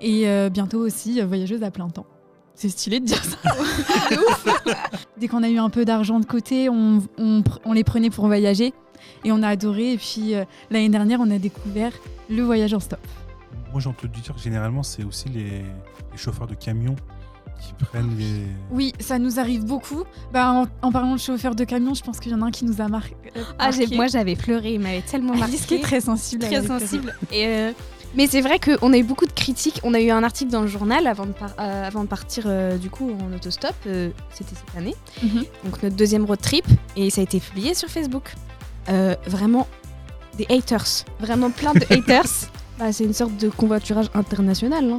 Et bientôt aussi voyageuse à plein temps. C'est stylé de dire ça. Dès qu'on a eu un peu d'argent de côté, on les prenait pour voyager. Et on a adoré. Et puis l'année dernière, on a découvert le voyage en stop. Moi, j'ai entendu dire que généralement, c'est aussi les chauffeurs de camions qui prennent les... Oui, ça nous arrive beaucoup. En parlant de chauffeurs de camion, je pense qu'il y en a un qui nous a marqué. Moi, j'avais pleuré. Il m'avait tellement marqué. Alice qui est très sensible. Très sensible. Et... Mais c'est vrai qu'on a eu beaucoup de critiques. On a eu un article dans le journal avant de partir du coup en autostop. C'était cette année. Donc notre deuxième road trip. Et ça a été publié sur Facebook. Vraiment des haters. Vraiment plein de haters. C'est une sorte de convoiturage international. Hein.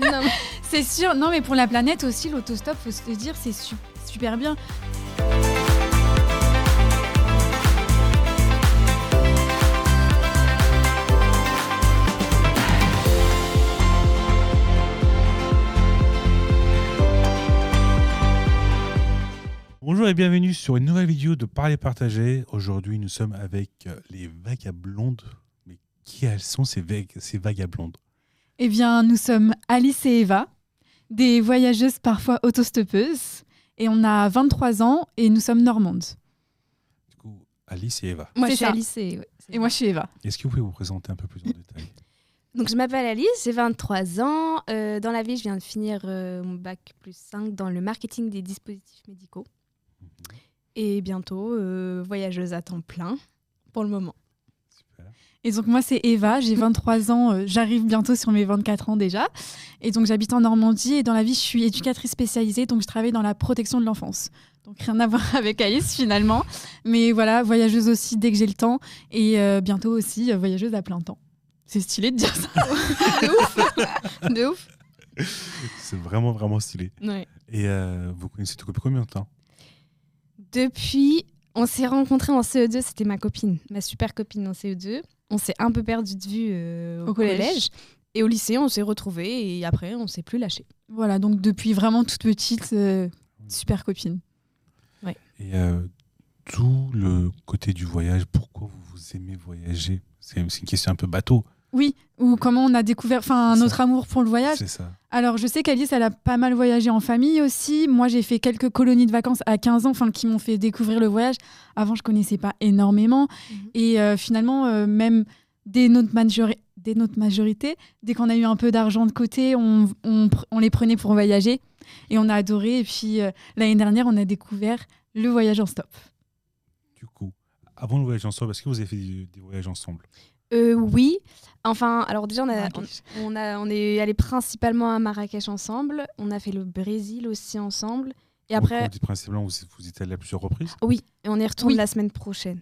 Non, c'est sûr. Non, mais pour la planète aussi, l'autostop, faut se le dire, c'est super bien. Bonjour et bienvenue sur une nouvelle vidéo de Parler Partager. Aujourd'hui, nous sommes avec les vagablondes. Mais qui elles sont ces vagablondes? Eh bien, nous sommes Alice et Eva, des voyageuses parfois autostoppeuses. Et on a 23 ans et nous sommes normandes. Du coup, Alice et Eva. Moi, je suis Alice et moi, je suis Eva. Est-ce que vous pouvez vous présenter un peu plus en détail? Donc, je m'appelle Alice, j'ai 23 ans. Dans la vie, je viens de finir mon bac plus 5 dans le marketing des dispositifs médicaux. Et bientôt, voyageuse à temps plein, pour le moment. Super. Et donc moi, c'est Eva, j'ai 23 ans, j'arrive bientôt sur mes 24 ans déjà. Et donc j'habite en Normandie et dans la vie, je suis éducatrice spécialisée, donc je travaille dans la protection de l'enfance. Donc rien à voir avec Alice finalement. Mais voilà, voyageuse aussi dès que j'ai le temps et bientôt aussi voyageuse à plein temps. C'est stylé de dire ça. De ouf. C'est vraiment, vraiment stylé. Ouais. Et vous connaissez depuis combien de temps? Depuis, on s'est rencontrés en CE2, c'était ma copine, ma super copine en CE2. On s'est un peu perdu de vue au collège. Et au lycée, on s'est retrouvés et après, on s'est plus lâchés. Voilà, donc depuis vraiment toute petite, super copine. Ouais. Et tout le côté du voyage, pourquoi vous aimez voyager? C'est une question un peu bateau. Oui, ou comment on a découvert notre amour pour le voyage. C'est ça. Alors, je sais qu'Alice, elle a pas mal voyagé en famille aussi. Moi, j'ai fait quelques colonies de vacances à 15 ans qui m'ont fait découvrir le voyage. Avant, je connaissais pas énormément. Et finalement, même dès notre majorité, dès qu'on a eu un peu d'argent de côté, on les prenait pour voyager. Et on a adoré. Et puis, l'année dernière, on a découvert le voyage en stop. Du coup, avant le voyage ensemble, est-ce que vous avez fait des voyages ensemble? Oui. Enfin, alors déjà, on est allés principalement à Marrakech ensemble. On a fait le Brésil aussi ensemble. Et après... Vous dites principalement, vous êtes allés à plusieurs reprises? Oui, et on y retourne la semaine prochaine.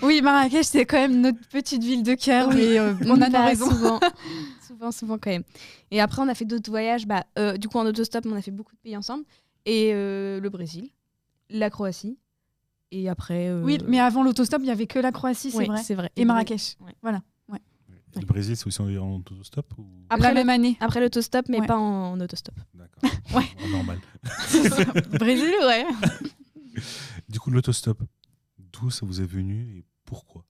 Oui, Marrakech, c'est quand même notre petite ville de cœur. Oui, on a raison. Souvent quand même. Et après, on a fait d'autres voyages. Du coup, en autostop, on a fait beaucoup de pays ensemble. Et le Brésil, la Croatie. Et après... Oui, mais avant l'autostop, il n'y avait que la Croatie, c'est vrai. Et Marrakech. Ouais. Voilà. Ouais. Le Brésil, c'est aussi en autostop ou... Après la même année. Après l'autostop, mais pas en autostop. D'accord. Ouais. Normal. Brésil, ouais. Du coup, l'autostop, d'où ça vous est venu et pourquoi?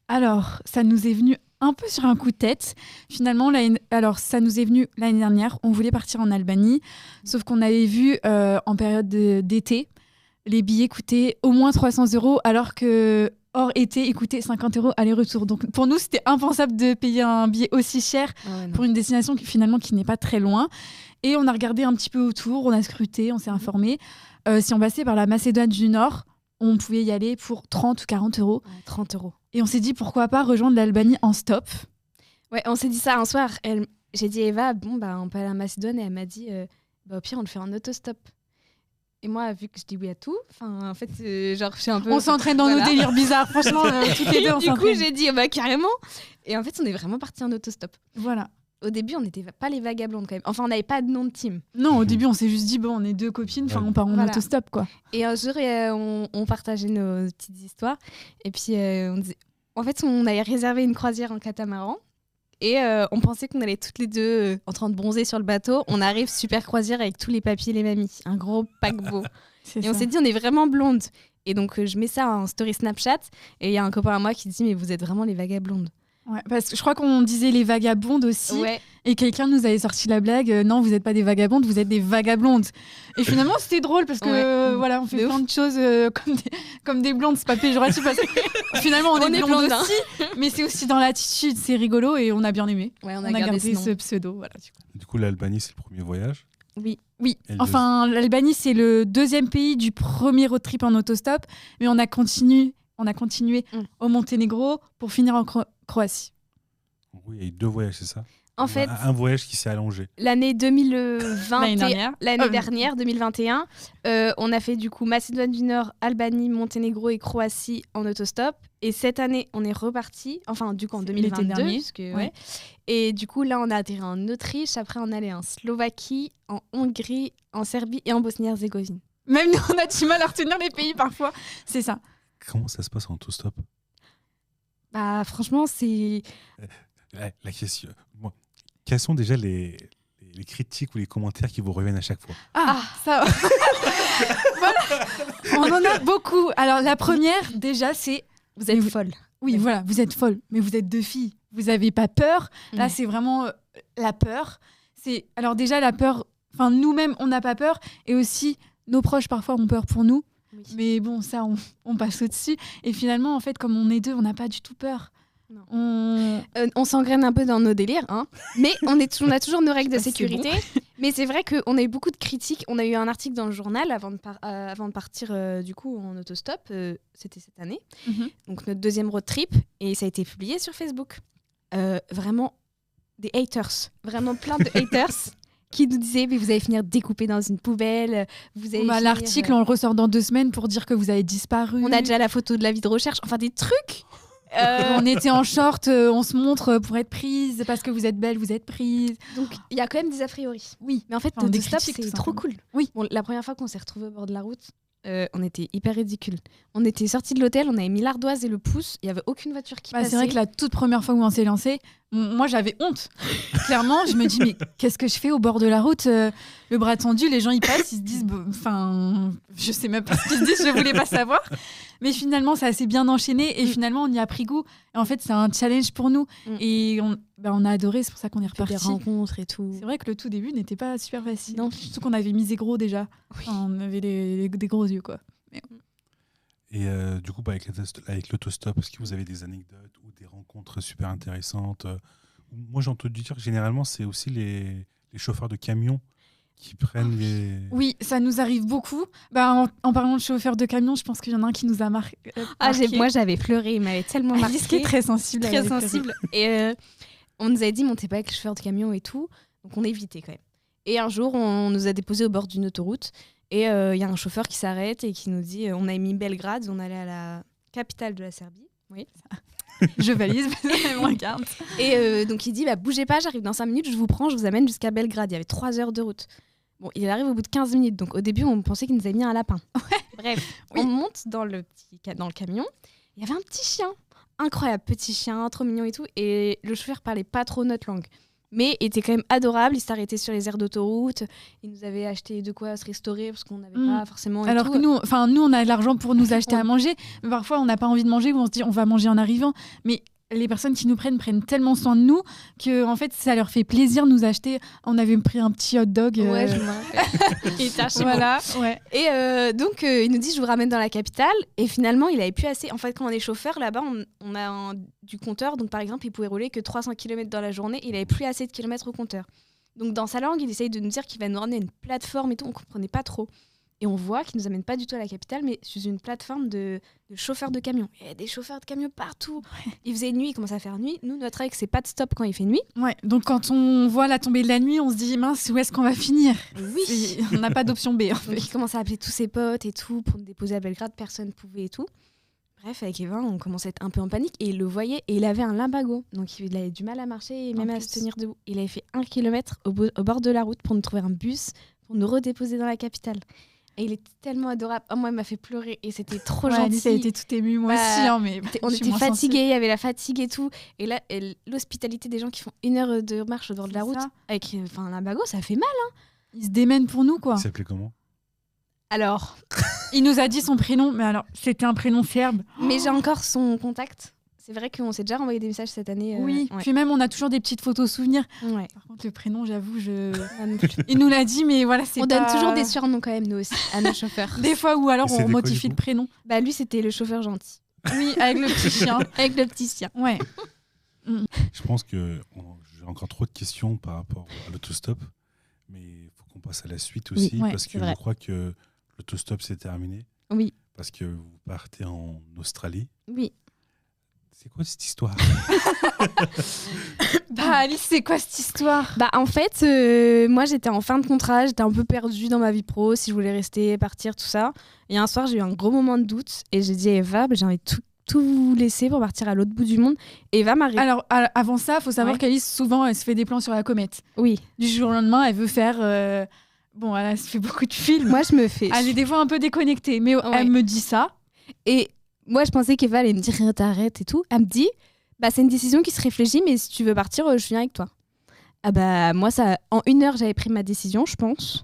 Alors, ça nous est venu un peu sur un coup de tête. Finalement, ça nous est venu l'année dernière. On voulait partir en Albanie, sauf qu'on avait vu en période d'été, les billets coûtaient au moins 300 €, alors que hors été, ils coûtaient 50 € aller-retour. Donc pour nous, c'était impensable de payer un billet aussi cher pour une destination qui n'est pas très loin. Et on a regardé un petit peu autour, on a scruté, on s'est informé. Si on passait par la Macédoine du Nord, on pouvait y aller pour 30 ou 40 €. 30 €. Et on s'est dit, pourquoi pas rejoindre l'Albanie en stop? Ouais, on s'est dit ça un soir. J'ai dit, Eva, on peut aller à la Macédoine. Et elle m'a dit, au pire, on le fait en autostop. Et moi, vu que je dis oui à tout, en fait, je suis un peu... On s'entraîne dans nos délires bizarres. Franchement, toutes les deux, on s'entraîne. Du coup, j'ai dit, carrément. Et en fait, on est vraiment partis en autostop. Voilà. Au début, on n'était pas les vagablondes quand même. Enfin, on n'avait pas de nom de team. Non, au début, on s'est juste dit, on est deux copines, on part en autostop, quoi. Et un jour, on partageait nos petites histoires. Et puis, on disait... En fait, on avait réservé une croisière en catamaran. Et on pensait qu'on allait toutes les deux en train de bronzer sur le bateau. On arrive, super croisière avec tous les papiers et les mamies. Un gros paquebot. Et on s'est dit, on est vraiment blondes. Et donc, je mets ça en story Snapchat. Et il y a un copain à moi qui dit, mais vous êtes vraiment les vagablondes. Ouais, parce que je crois qu'on disait les vagabondes aussi. Ouais. Et quelqu'un nous avait sorti la blague non, vous n'êtes pas des vagabondes, vous êtes des vagablondes. Et finalement, c'était drôle parce que voilà, on fait plein de choses comme des blondes, c'est pas péjoratif parce que finalement, on est blondes blondes, aussi. Mais c'est aussi dans l'attitude, c'est rigolo et on a bien aimé. Ouais, On a gardé ce pseudo. Voilà, Du coup, l'Albanie, c'est le premier voyage. Oui. Enfin, l'Albanie, c'est le deuxième pays du premier road trip en autostop. Mais on a continué au Monténégro pour finir en Croatie. Oui, il y a eu 2 voyages, c'est ça? En fait, un voyage qui s'est allongé. l'année 2020, l'année dernière, 2021, on a fait du coup Macédoine du Nord, Albanie, Monténégro et Croatie en autostop. Et cette année, on est reparti, enfin du coup en 2022. L'été dernier. Parce que, ouais. Et du coup, là, on a atterri en Autriche, après on allait en Slovaquie, en Hongrie, en Serbie et en Bosnie-Herzégovine. Même nous, on a du mal à retenir les pays parfois. C'est ça. Comment ça se passe en autostop? Bah franchement, c'est... La question... Quels sont déjà les critiques ou les commentaires qui vous reviennent à chaque fois? Ça voilà. On en a beaucoup. Alors la première, déjà, c'est... Vous êtes folle. Oui, voilà, vous êtes folle, mais vous êtes 2 filles. Vous n'avez pas peur. Là, c'est vraiment la peur. Alors déjà, la peur... Enfin, nous-mêmes, on n'a pas peur. Et aussi, nos proches, parfois, ont peur pour nous. Oui. Mais bon, ça, on passe au-dessus. Et finalement, en fait, comme on est 2, on n'a pas du tout peur. On s'engraine un peu dans nos délires, hein. Mais on a toujours nos règles de sécurité. Bon. Mais c'est vrai qu'on a eu beaucoup de critiques. On a eu un article dans le journal avant de partir du coup en autostop. C'était cette année. Donc notre deuxième road trip. Et ça a été publié sur Facebook. Vraiment des haters. Vraiment plein de haters. Qui nous disaient mais vous allez finir découpé dans une poubelle. L'article, on le ressort dans 2 semaines pour dire que vous avez disparu. On a déjà la photo de l'avis de recherche. Enfin des trucs. On était en short, on se montre pour être prise, parce que vous êtes belle, vous êtes prise. Donc il y a quand même des a priori. Oui. Mais en fait, l'autostop, c'est trop cool. Oui. Bon, la première fois qu'on s'est retrouvés au bord de la route, on était hyper ridicules. On était sortis de l'hôtel, on avait mis l'ardoise et le pouce, il n'y avait aucune voiture qui passait. C'est vrai que la toute première fois où on s'est lancé, moi j'avais honte. Clairement, je me dis mais qu'est-ce que je fais au bord de la route, le bras tendu, les gens ils passent, ils se disent enfin je sais même pas ce qu'ils se disent, je voulais pas savoir. Mais finalement ça s'est bien enchaîné et finalement on y a pris goût. Et en fait c'est un challenge pour nous et on a adoré, c'est pour ça qu'on est reparti. Des rencontres et tout. C'est vrai que le tout début n'était pas super facile. Non. Surtout qu'on avait misé gros déjà. Oui. Enfin, on avait des gros yeux quoi. Mais... Et du coup, avec l'autostop, est-ce que vous avez des anecdotes ou des rencontres super intéressantes? Moi, j'ai entendu dire que généralement, c'est aussi les chauffeurs de camions qui prennent les... Oui, ça nous arrive beaucoup. En parlant de chauffeurs de camions, je pense qu'il y en a un qui nous a marqué. Moi, j'avais pleuré, il m'avait tellement marqué. Alice qui est très sensible. Très sensible. Et on nous avait dit, montez pas avec les chauffeurs de camions et tout. Donc, on évitait quand même. Et un jour, on nous a déposés au bord d'une autoroute. Et il y a un chauffeur qui s'arrête et qui nous dit on a mis Belgrade, on allait à la capitale de la Serbie. Oui. Je valise, elle me regarde. Et donc il dit bougez pas, j'arrive dans 5 minutes, je vous prends, je vous amène jusqu'à Belgrade. Il y avait 3 heures de route. Bon, il arrive au bout de 15 minutes. Donc au début, on pensait qu'il nous avait mis un lapin. Bref, on monte dans le camion. Il y avait un petit chien. Incroyable, petit chien, trop mignon et tout. Et le chauffeur parlait pas trop notre langue. Mais il était quand même adorable, il s'arrêtait sur les aires d'autoroute, il nous avait acheté de quoi se restaurer parce qu'on n'avait pas forcément... Alors que nous, on a de l'argent pour nous acheter à manger, mais parfois on n'a pas envie de manger ou on se dit on va manger en arrivant. Mais les personnes qui nous prennent tellement soin de nous que en fait ça leur fait plaisir de nous acheter. On avait pris un petit hot dog. Ouais, je me rappelle. Il était archi voilà, ouais. Et donc il nous dit je vous ramène dans la capitale et finalement il avait plus assez. En fait quand on est chauffeur là-bas on a du compteur, donc par exemple il pouvait rouler que 300 km dans la journée, il avait plus assez de kilomètres au compteur. Donc dans sa langue il essaye de nous dire qu'il va nous ramener une plateforme et tout, on comprenait pas trop. Et on voit qu'ils nous amènent pas du tout à la capitale, mais sur une plateforme de chauffeurs de camions. Il y a des chauffeurs de camions partout. Ouais. Il faisait nuit, il commençait à faire nuit. Nous, notre règle, c'est pas de stop quand il fait nuit. Ouais, donc quand on voit la tombée de la nuit, on se dit mince, où est-ce qu'on va finir? Oui. On n'a pas d'option B. En fait. Donc il commence à appeler tous ses potes et tout pour nous déposer à Belgrade. Personne ne pouvait et tout. Bref, avec Eva, on commençait à être un peu en panique et il le voyait et il avait un lumbago. Donc il avait du mal à marcher et même à se tenir debout. Il avait fait 1 kilomètre au bord de la route pour nous trouver un bus pour nous redéposer dans la capitale. Et il était tellement adorable. Moi, il m'a fait pleurer et c'était trop gentil. Ça a été tout ému, moi aussi. Hein, mais on était fatigués, il y avait la fatigue et tout. Et là, l'hospitalité des gens qui font 1 heure de marche au bord de la route, avec un lumbago, ça fait mal. Hein. Ils se démènent pour nous, quoi. Il s'appelait comment? Alors, il nous a dit son prénom, mais alors, c'était un prénom serbe. Mais j'ai encore son contact. C'est vrai qu'on s'est déjà renvoyé des messages cette année. Oui, ouais. puis même on a toujours des petites photos souvenirs. Ouais. Par contre, le prénom, j'avoue, Ah, non plus. il nous l'a dit, mais voilà, c'est On pas... donne toujours des surnoms quand même, nous aussi, à nos chauffeurs. Des fois, ou alors Et c'était on quoi, modifie du le coup prénom. Bah, lui, c'était le chauffeur gentil. Oui, avec le petit chien. Avec le petit sien. Ouais. Je pense que j'ai encore trop de questions par rapport à l'autostop, mais il faut qu'on passe à la suite aussi, ouais, parce c'est que vrai. je crois que l'autostop c'est terminé, Oui, parce que vous partez en Australie. oui. C'est quoi cette histoire? Bah, Alice, c'est quoi cette histoire? Bah, en fait, moi, j'étais en fin de contrat, j'étais un peu perdue dans ma vie pro, si je voulais rester, partir, tout ça. Et un soir, j'ai eu un gros moment de doute et j'ai dit à Eva, j'ai envie de tout laisser pour partir à l'autre bout du monde. Et Eva m'a répondu. Alors, avant ça, il faut savoir Ouais. qu'Alice, souvent, elle se fait des plans sur la comète. Oui, Du jour au lendemain, elle veut faire... Bon, elle se fait beaucoup de films. moi, je me fais. Elle est des fois un peu déconnectée, mais elle me dit ça. Et moi, je pensais qu'Eva allait me dire t'arrêtes et tout. Elle me dit bah, c'est une décision qui se réfléchit, mais si tu veux partir, je viens avec toi. Ah bah, moi, ça, en 1 heure, j'avais pris ma décision, je pense.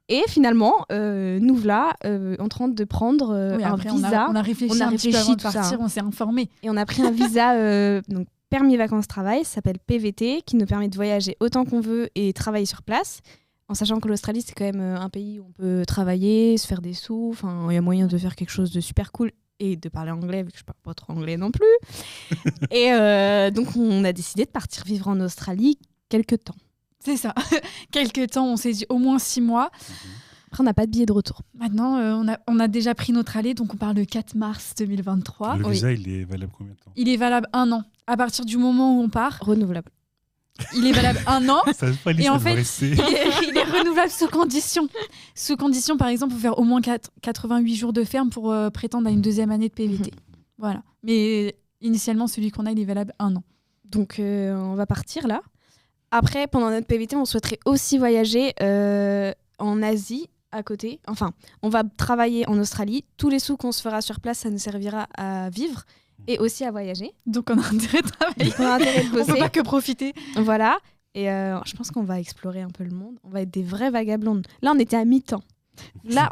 Et finalement, nous voilà en train de prendre Oui, un après, visa. on a réfléchi on a un petit peu réfléchi, avant de tout ça, partir, hein. on s'est informé. Et on a pris un visa, donc permis vacances-travail, ça s'appelle PVT, qui nous permet de voyager autant qu'on veut et travailler sur place. En sachant que l'Australie, c'est quand même un pays où on peut travailler, se faire des sous. Enfin, il y a moyen de faire quelque chose de super cool et de parler anglais, vu que je parle pas trop anglais non plus. Et donc, on a décidé de partir vivre en Australie quelques temps. C'est ça. Quelques temps, on s'est dit au moins 6 mois. Après, on n'a pas de billet de retour. Maintenant, on a déjà pris notre allée, donc on parle de 4 mars 2023. Le oui. visa, il est valable combien de temps? Il est valable 1 an. À partir du moment où on part, Renouvelable. il est valable 1 an. Ça veut pas aller, Et ça en devrait fait, rester. il est renouvelable sous condition. Sous condition, par exemple, il faut faire au moins 88 jours de ferme pour prétendre à une 2e année de PVT. Voilà. Mais initialement, celui qu'on a, il est valable 1 an. Donc, on va partir là. Après, pendant notre PVT, on souhaiterait aussi voyager en Asie à côté. Enfin, on va travailler en Australie. Tous les sous qu'on se fera sur place, ça nous servira à vivre et aussi à voyager. Donc on a intérêt de travailler. Donc, on a intérêt de On peut bosser. pas que profiter. Voilà. Et je pense qu'on va explorer un peu le monde. On va être des vraies vagabondes. Là, on était à mi-temps. Là,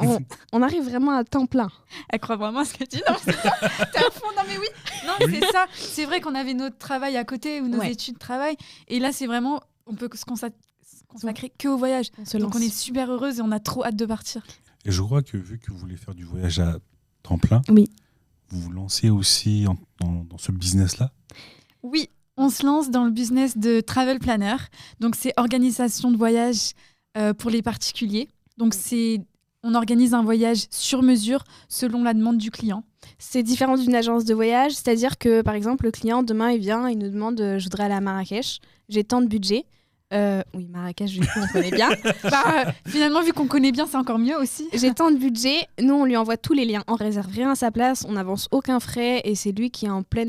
on arrive vraiment à temps plein. Elle croit vraiment à ce qu'elle dit. Non, mais c'est ça. T'es à fond. Non, mais oui. Non, c'est ça. C'est vrai qu'on avait notre travail à côté ou nos Ouais. études de travail. Et là, c'est vraiment, on peut se consacrer que au voyage. On se Donc lance. on est super heureuse et on a trop hâte de partir. Et je crois que vu que vous voulez faire du voyage à temps plein, Oui. vous vous lancez aussi dans ce business-là. Oui, on se lance dans le business de travel planner. Donc c'est organisation de voyage pour les particuliers. Donc on organise un voyage sur mesure selon la demande du client. C'est différent d'une agence de voyage. C'est-à-dire que, par exemple, le client, demain, il vient, il nous demande je voudrais aller à Marrakech. J'ai tant de budget. Oui, Marrakech, du coup, on connaît bien. Finalement, vu qu'on connaît bien, c'est encore mieux aussi. J'ai tant de budget. Nous, on lui envoie tous les liens. On réserve rien à sa place. On n'avance aucun frais. Et c'est lui qui est en plein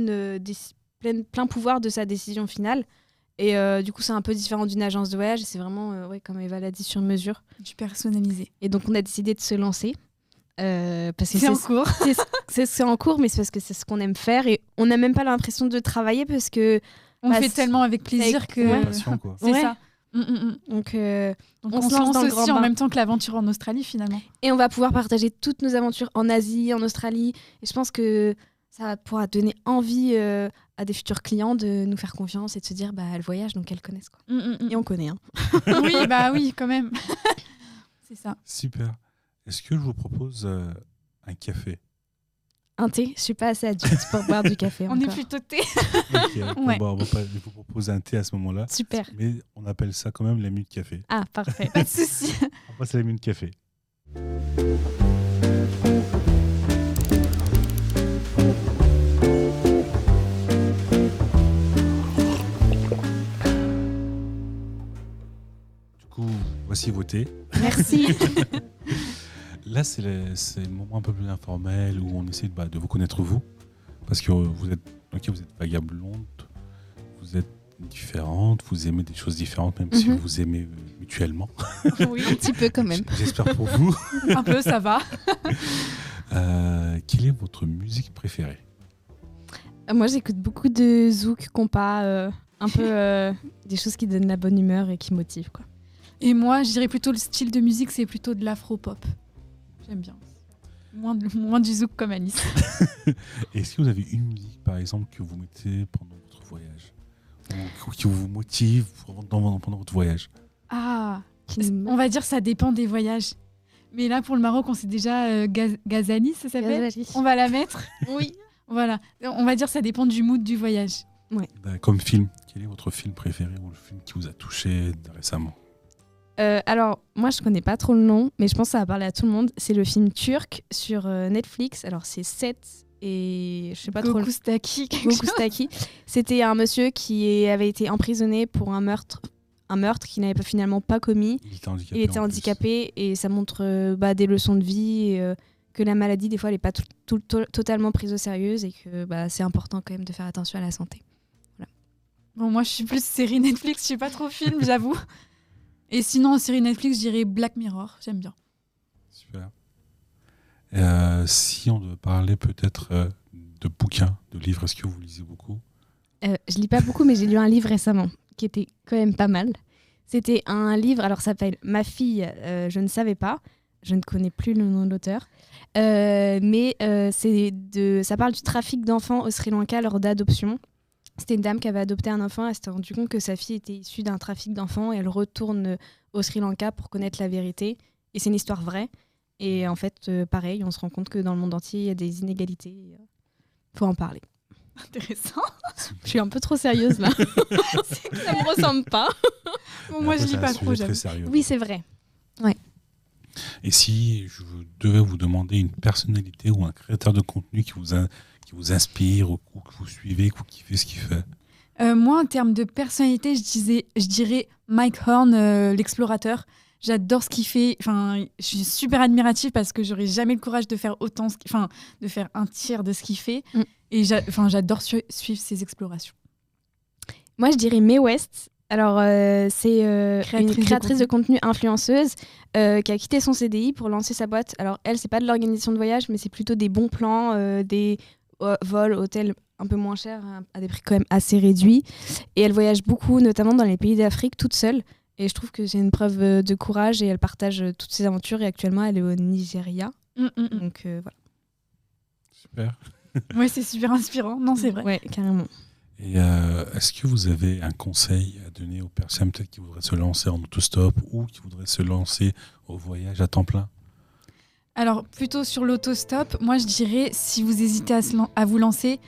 pouvoir de sa décision finale. Et du coup, c'est un peu différent d'une agence de voyage. C'est vraiment, comme Eva l'a dit, sur mesure. Du personnalisé. Et donc, on a décidé de se lancer. Parce que C'est en cours. c'est en cours, mais c'est parce que c'est ce qu'on aime faire. Et on n'a même pas l'impression de travailler parce que On le fait tellement avec plaisir que... Ouais. Passion, quoi. C'est Ouais. ça. Donc, Donc on on se se lance lance dans le grand aussi en bain. même temps que l'aventure en Australie, finalement. et on va pouvoir partager toutes nos aventures en Asie, en Australie. Et je pense que ça pourra donner envie à des futurs clients de nous faire confiance et de se dire elles voyagent, donc elles connaissent. Quoi. Et on connaît. Hein. Oui, oui, quand même. C'est ça. Super. Est-ce que je vous propose un café? Un thé, je suis pas assez adulte pour boire du café. On est encore. plutôt thé. Ok, Ouais. on va vous proposer un thé à ce moment-là. Super. Mais on appelle ça quand même la minute café. Ah, parfait. Pas de souci. On passe à la minute café. Du coup, voici vos thés. Merci. Là, c'est le moment un peu plus informel où on essaie de vous connaître vous. Parce que vous êtes vagabonde, vous êtes différente, vous aimez des choses différentes, même si vous vous aimez mutuellement. Oui, Un petit peu quand même. J'espère pour vous. un peu, ça va. Quelle est votre musique préférée? Moi, j'écoute beaucoup de zouk, compas, un peu des choses qui donnent la bonne humeur et qui motivent. Quoi. Et moi, je dirais plutôt le style de musique, c'est plutôt de l'afro-pop. J'aime bien. Moins du zouk comme Alice. Est-ce que vous avez une musique, par exemple, que vous mettez pendant votre voyage ou qui vous motive pendant votre voyage? Ah, on va dire ça dépend des voyages. Mais là, pour le Maroc, on sait déjà Ghazali, ça s'appelle. Ghazali. On va la mettre. Oui. Voilà. On va dire ça dépend du mood du voyage. Ouais. Comme film, quel est votre film préféré ou le film qui vous a touché récemment? Alors, moi, je connais pas trop le nom, mais je pense que ça va parler à tout le monde. C'est le film turc sur Netflix. Alors, c'est 7 et je sais pas trop. Gokustaki. C'était un monsieur qui avait été emprisonné pour un meurtre qu'il n'avait finalement pas commis. Il était handicapé et ça montre des leçons de vie, et, que la maladie, des fois, elle n'est pas totalement prise au sérieux et que c'est important quand même de faire attention à la santé. Voilà. Bon, moi, je suis plus série Netflix, je suis pas trop film, j'avoue. Et sinon, en série Netflix, je dirais Black Mirror, j'aime bien. Super. Si on devait parler peut-être de bouquins, de livres, est-ce que vous lisez beaucoup? Je lis pas beaucoup, mais j'ai lu un livre récemment qui était quand même pas mal. C'était un livre, alors ça s'appelle Ma fille, je ne savais pas. Je ne connais plus le nom de l'auteur. Mais ça parle du trafic d'enfants au Sri Lanka lors d'adoption. C'était une dame qui avait adopté un enfant. Elle s'était rendue compte que sa fille était issue d'un trafic d'enfants. Et elle retourne au Sri Lanka pour connaître la vérité. Et c'est une histoire vraie. Et en fait, pareil, on se rend compte que dans le monde entier, il y a des inégalités. Il faut en parler. Intéressant. Je suis un peu trop sérieuse là. C'est que ça me ressemble pas. Bon, moi, je lis pas trop. Très sérieux. Oui, c'est vrai. Ouais. Et si je devais vous demander une personnalité ou un créateur de contenu qui vous inspire ou que vous suivez, ou qui fait ce qu'il fait? Moi, en termes de personnalité, je dirais Mike Horn, l'explorateur. J'adore ce qu'il fait. Enfin, je suis super admirative parce que j'aurais jamais le courage de faire de faire un tiers de ce qu'il fait. Et j'adore suivre ses explorations. Moi, je dirais Mae West. Alors, c'est une créatrice de contenu influenceuse qui a quitté son CDI pour lancer sa boîte. Alors, elle, c'est pas de l'organisation de voyage, mais c'est plutôt des bons plans, des vols, hôtels un peu moins chers, à des prix quand même assez réduits. Et elle voyage beaucoup, notamment dans les pays d'Afrique, toute seule. Et je trouve que c'est une preuve de courage et elle partage toutes ses aventures. Et actuellement, elle est au Nigeria. Donc, voilà. Super. Ouais, c'est super inspirant. Non, c'est vrai. Ouais, carrément. Et est-ce que vous avez un conseil à donner aux personnes peut-être qui voudraient se lancer en autostop ou qui voudraient se lancer au voyage à temps plein? Alors, plutôt sur l'autostop, moi je dirais, si vous hésitez à vous lancer,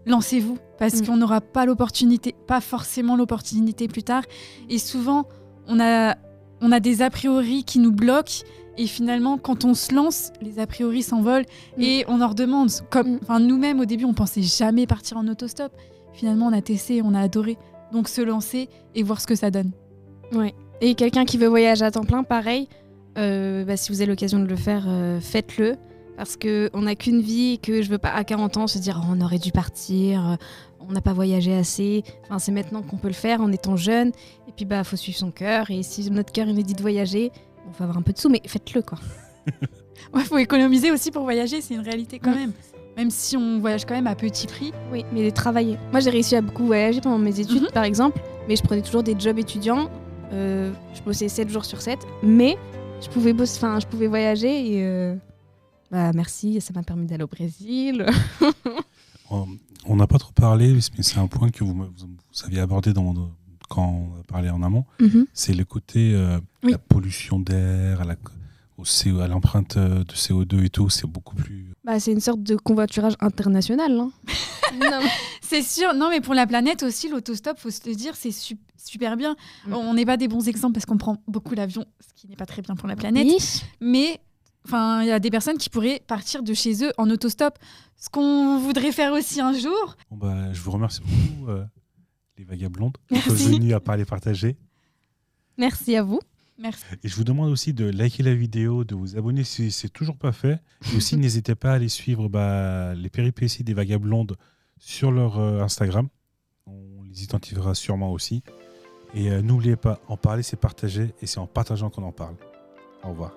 lancez-vous. Parce qu'on n'aura pas l'opportunité, pas forcément l'opportunité plus tard. Et souvent, on a des a priori qui nous bloquent. Et finalement, quand on se lance, les a priori s'envolent et on en redemande. Nous-mêmes, au début, on pensait jamais partir en autostop. Finalement, on a testé, on a adoré. Donc, se lancer et voir ce que ça donne. Ouais. Et quelqu'un qui veut voyager à temps plein, pareil, si vous avez l'occasion de le faire, faites-le. Parce qu'on n'a qu'une vie et que je veux pas, à 40 ans, se dire on aurait dû partir, on n'a pas voyagé assez. Enfin, c'est maintenant qu'on peut le faire en étant jeune. Et puis, faut suivre son cœur. Et si notre cœur il nous dit de voyager, il faut avoir un peu de sous, mais faites-le, quoi. Ouais, faut économiser aussi pour voyager, c'est une réalité quand même. Même si on voyage quand même à petit prix. Oui, mais de travailler. Moi, j'ai réussi à beaucoup voyager pendant mes études, par exemple, mais je prenais toujours des jobs étudiants. Je bossais 7 jours sur 7, mais je pouvais voyager et merci, ça m'a permis d'aller au Brésil. On n'a pas trop parlé, mais c'est un point que vous aviez abordé quand on a parlé en amont. C'est le côté la pollution d'air, à l'empreinte de CO2 et tout, c'est beaucoup plus... c'est une sorte de convoiturage international. Hein. Non. C'est sûr, non, mais pour la planète aussi, l'autostop, faut se le dire, c'est super bien. On n'est pas des bons exemples parce qu'on prend beaucoup l'avion, ce qui n'est pas très bien pour la planète. Oui. Mais il y a des personnes qui pourraient partir de chez eux en autostop. Ce qu'on voudrait faire aussi un jour. Je vous remercie beaucoup, les vagabondes, d'être venus à parler partager. Merci à vous. Merci. Et je vous demande aussi de liker la vidéo, de vous abonner si c'est toujours pas fait. Et aussi, n'hésitez pas à aller suivre les péripéties des vagabondes sur leur Instagram. On les identifiera sûrement aussi. Et n'oubliez pas, en parler, c'est partager. Et c'est en partageant qu'on en parle. Au revoir.